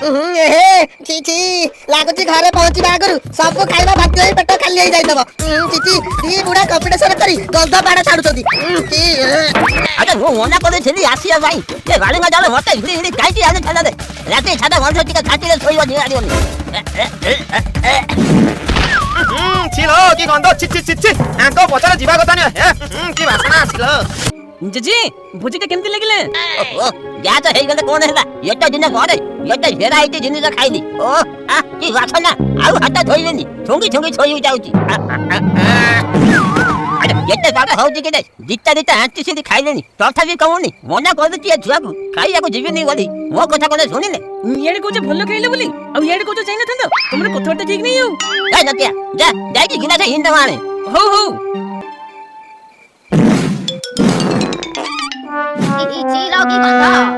ছি ଲାଗୁଛି ଘରେ ପହଞ୍ଚିବା ଆଗରୁ ସବୁ ଖାଇବା ଭାତ ହେଇ ପେଟ ଖାଲି ହେଇଯାଇଥିବ। ଚିଚି ଦି ବୁଢା କମ୍ପିଟିସନ କରି ଗନ୍ଧ ବାଡ ଛାଡୁଛନ୍ତି। ଆରେ ମୁଁ ମନା କରିଥିଲି ଆସିବା ପାଇଁ ସେ ଗାଡ଼ି ମଜାଲେ ମତେ ହିଡ଼ି ହିଡ଼ି କାହିଁକି ଆଣି ଛାଡା ଦେ ରାତି ଛାଡା ଗନ୍ଧ ଟିକେ ଛାଟିଲେ ଶୋଇବ ନିହାରିବନି। ছিলো কি গন্ধ ছি ছি ছি ছি আঙ্ক পচারে ଯିବା କଥା নয় কি বাসনা ছিল ଜେଜେ ଭୋଜିଟା କେମିତି ଲାଗିଲା? ଓହୋ ଗ୍ୟାସ ହେଇଗଲେ କଣ ହେଲା ଏତେ ଦିନ ଘରେ ଏତେ ଘେରା ହେଇଛି ଜିନିଷ ଖାଇଲି। ଓ କି ବାସନା ଆଉ ହାତ ଧୋଇବେନି ଠୁଙ୍ଗି ଠୁଙ୍ଗି ଶୋଇ ଯାଉଛି। କେତେ ବାଟ ହଉଛି କି ଦିଟା ଦିଟା ଆଣ୍ଟି ସେଠି ଖାଇଲେନି ତଥାପି କହୁନି ମନା କରୁଛି ଏ ଛୁଆକୁ ଖାଇବାକୁ ଯିବିନି ବୋଲି ମୋ କଥା କଣ ଶୁଣିଲେ? ଇଆଡେ କହୁଛ ଭଲ ଖାଇଲେ ବୋଲି ଆଉ ଇଆଡେ କହୁଛ ଯାଇନଥାନ୍ତ ତମର କଥାବାର୍ତ୍ତା ଠିକ ନାହିଁ। ଆଉ ନତିଆ ଯା ଯାଇକି ଗିଲାସ ହିଣ୍ଡ ଆଣେ। ହଉ ହଉ কি গন্ধ